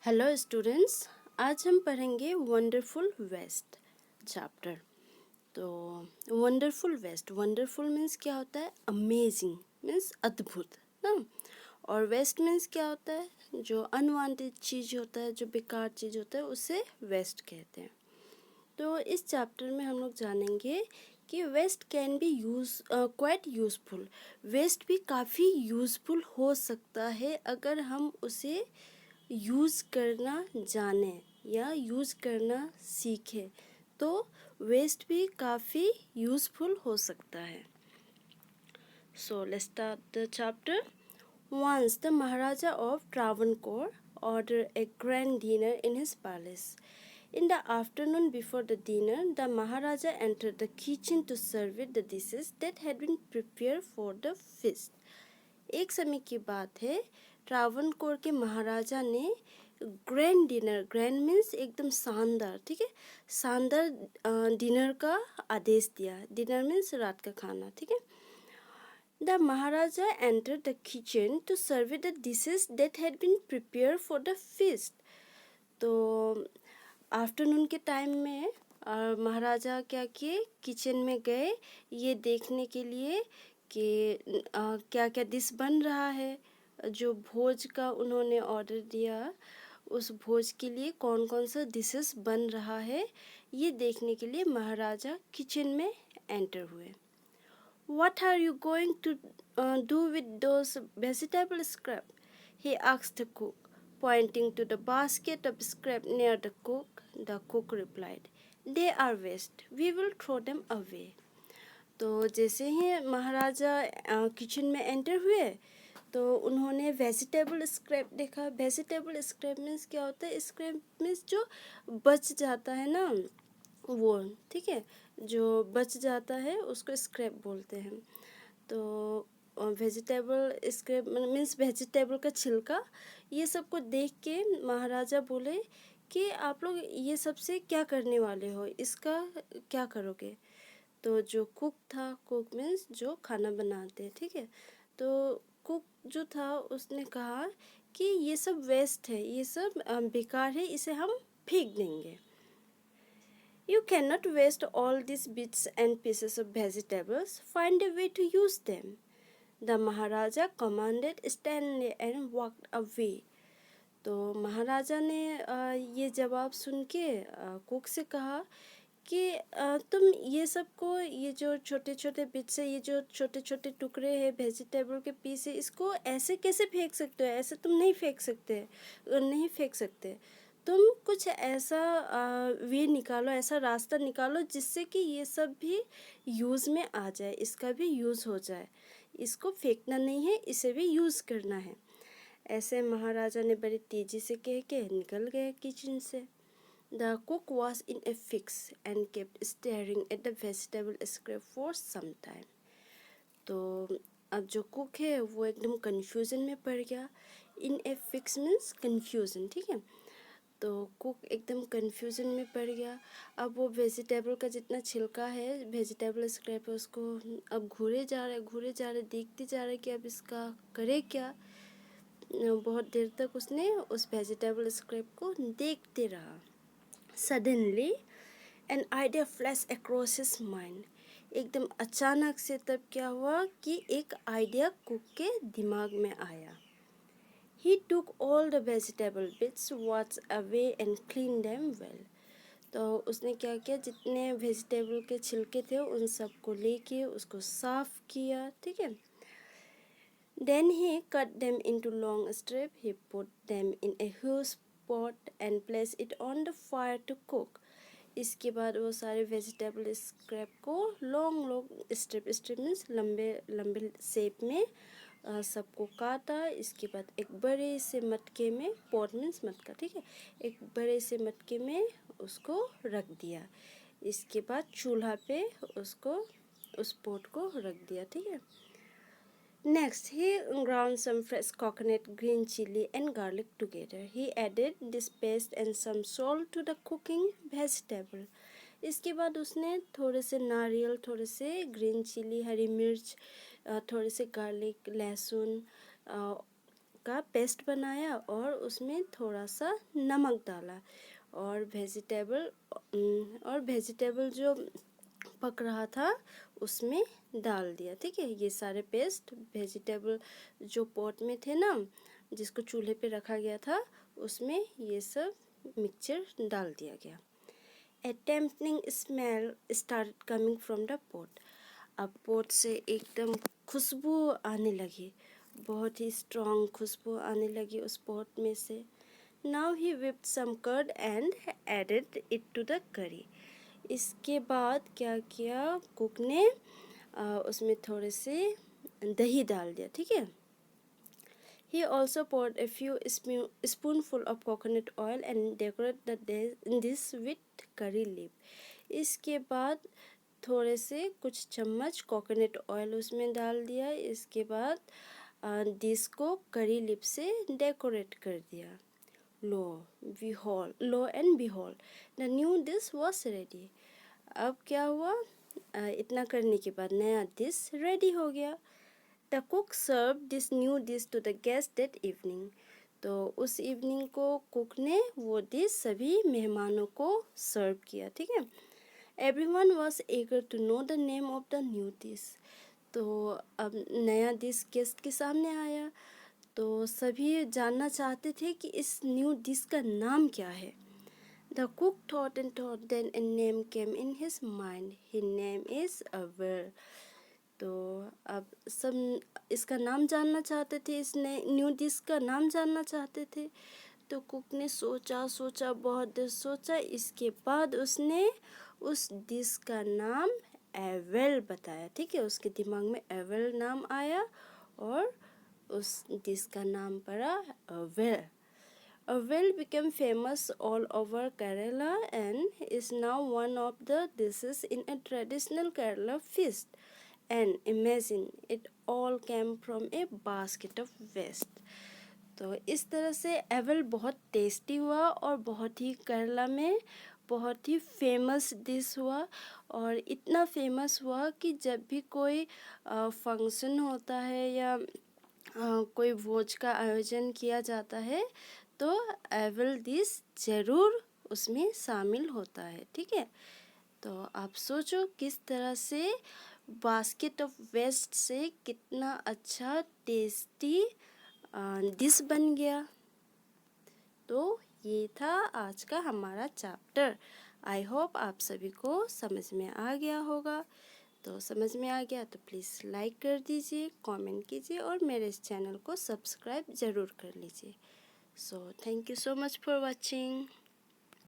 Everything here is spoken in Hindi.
हेलो स्टूडेंट्स, आज हम पढ़ेंगे वंडरफुल वेस्ट चैप्टर। तो वंडरफुल मीन्स क्या होता है? अमेजिंग मीन्स अद्भुत ना। और वेस्ट मीन्स क्या होता है? जो अनवांटेड चीज़ होता है, जो बेकार चीज़ होता है, उसे वेस्ट कहते हैं। तो इस चैप्टर में हम लोग जानेंगे कि waste can be quite useful. Waste भी काफ़ी यूज़फुल हो सकता है अगर हम उसे यूज़ करना जाने या यूज़ करना सीखे, तो वेस्ट भी काफ़ी यूज़फुल हो सकता है। So let's start the chapter. Once the Maharaja of Travancore ordered a grand dinner in his palace. In the afternoon before the dinner, the Maharaja entered the kitchen to serve the dishes that had been prepared for the feast. एक समय की बात है, ट्रावनकोर के महाराजा ने ग्रैंड डिनर, ग्रैंड मीन्स एकदम शानदार, ठीक है, शानदार डिनर का आदेश दिया। डिनर मीन्स रात का खाना, ठीक है। The Maharaja enter the kitchen to serve the dishes that had been prepare for the feast. तो आफ्टरनून के टाइम में महाराजा क्या किए, किचन में गए ये देखने के लिए कि क्या क्या डिश बन रहा है। जो भोज का उन्होंने ऑर्डर दिया, उस भोज के लिए कौन कौन सा डिशेस बन रहा है, ये देखने के लिए महाराजा किचन में एंटर हुए। What are you going to do with those vegetable scrap? He asked the cook, pointing to the basket of scrap near the cook. The cook replied, "They are waste. We will throw them away." तो जैसे ही महाराजा किचन में एंटर हुए तो उन्होंने वेजिटेबल स्क्रैप देखा। वेजिटेबल स्क्रैप मीन्स क्या होता है? स्क्रैप मीन्स जो बच जाता है ना, वो, ठीक है, जो बच जाता है उसको स्क्रैप बोलते हैं। तो वेजिटेबल स्क्रैप मीन्स वेजिटेबल का छिलका। ये सब को देख के महाराजा बोले कि आप लोग ये सब से क्या करने वाले हो, इसका क्या करोगे? तो जो कुक था, कुक मीन्स जो खाना बनाते, ठीक है, तो कुक जो था उसने कहा कि ये सब वेस्ट है, ये सब बेकार है, इसे हम फेंक देंगे। You cannot waste all these bits and pieces of vegetables. Find a way to use them. The Maharaja commanded sternly and walked away. तो महाराजा ने ये जवाब सुन के कुक से कहा कि तुम ये सब को, ये जो छोटे छोटे बिट्स है, ये जो छोटे छोटे टुकड़े हैं वेजिटेबल के पीस है, इसको ऐसे कैसे फेंक सकते हो? ऐसे तुम नहीं फेंक सकते, नहीं फेंक सकते। तुम कुछ ऐसा वे निकालो, ऐसा रास्ता निकालो जिससे कि ये सब भी यूज़ में आ जाए, इसका भी यूज़ हो जाए। इसको फेंकना नहीं है, इसे भी यूज़ करना है। ऐसे महाराजा ने बड़ी तेज़ी से कह के निकल गए किचन से। The cook was in a fix and kept staring at the vegetable scrap for some time. तो अब जो कुक है वो एकदम कंफ्यूजन में पड़ गया। इन ए फिक्स मीन्स कंफ्यूजन, ठीक है। तो कुक एकदम कंफ्यूजन में पड़ गया। अब वो वेजिटेबल का जितना छिलका है, वेजिटेबल स्क्रैप है, उसको अब घूरे जा रहे, देखते जा रहे कि अब इसका करे क्या। बहुत देर तक उसने उस वेजिटेबल स्क्रैप को देखते रहा। Suddenly, an idea flashed across his mind. एकदम अचानक से तब क्या हुआ कि एक आइडिया कुक के दिमाग में आया। He took all the vegetable bits, washed away and cleaned them well. तो उसने क्या किया, जितने वेजिटेबल के छिलके थे उन सब को लेके उसको साफ किया, ठीक है। Then he cut them into long strips. He put them in a huge pot and placed it on the fire to cook. इसके बाद वो सारे वेजिटेबल स्क्रैप को लॉन्ग स्ट्रिप मीन्स लंबे लंबे शेप में सबको काटा। इसके बाद एक बड़े से मटके में, पॉट मीन्स मटका, ठीक है, एक बड़े से मटके में उसको रख दिया। इसके बाद चूल्हा पे उसको, उस पॉट को रख दिया, ठीक है। Next, he ground some fresh coconut, green chili and garlic together. He added this paste and some salt to the cooking vegetable. इसके बाद उसने थोड़े से नारियल, थोड़े से ग्रीन चिली, हरी मिर्च, थोड़े से गार्लिक, लहसुन, का पेस्ट बनाया और उसमें थोड़ा सा नमक डाला और वेजिटेबल जो पक रहा था उसमें डाल दिया। ठीक है, ये सारे पेस्ट वेजिटेबल जो पॉट में थे ना, जिसको चूल्हे पे रखा गया था, उसमें ये सब मिक्सचर डाल दिया गया। A tempting smell started coming from the pot. अब पोट से एकदम खुशबू आने लगी, बहुत ही स्ट्रॉन्ग खुशबू आने लगी उस पोट में से। Now he whipped some curd and added it to the curry. इसके बाद क्या किया कुक ने, उसमें थोड़े से दही डाल दिया। ठीक है, he also poured a few spoonful of coconut oil and decorated the dish with curry leaf. इसके बाद थोड़े से कुछ चम्मच कोकोनट ऑयल उसमें डाल दिया। इसके बाद डिश को करी लिप से डेकोरेट कर दिया। lo and behold, the new dish was ready. अब क्या हुआ, इतना करने के बाद नया डिश रेडी हो गया। The cook served this new dish to the guests that evening. तो उस इवनिंग को कुक ने वो डिश सभी मेहमानों को सर्व किया। ठीक है, Everyone was eager to know the name of the new dish. तो अब नया डिश गेस्ट के सामने आया तो सभी जानना चाहते थे कि इस न्यू डिश का नाम क्या है। The cook thought and thought, then a name came in his mind. His name is Aver. तो अब सब इसका नाम जानना चाहते थे, इस न्यू डिश का नाम जानना चाहते थे। तो कुक ने सोचा बहुत देर सोचा। इसके बाद उसने उस डिश का नाम एवेल बताया। ठीक है, उसके दिमाग में एवेल नाम आया और उस डिश का नाम पड़ा avail. Avel became famous all over Kerala and is now one of the dishes in a traditional Kerala feast. And imagine, it all came from a basket of waste. तो इस तरह से एवल बहुत टेस्टी हुआ और बहुत ही केरला में बहुत ही फेमस डिश हुआ। और इतना फेमस हुआ कि जब भी कोई फंक्शन होता है या कोई भोज का आयोजन किया जाता है तो एवल डिश ज़रूर उसमें शामिल होता है। ठीक है, तो आप सोचो किस तरह से बास्केट ऑफ वेस्ट से कितना अच्छा टेस्टी डिश बन गया। तो ये था आज का हमारा चैप्टर। आई होप आप सभी को समझ में आ गया होगा। तो समझ में आ गया तो प्लीज़ लाइक कर दीजिए, कमेंट कीजिए और मेरे इस चैनल को सब्सक्राइब ज़रूर कर लीजिए। So thank you so much for watching.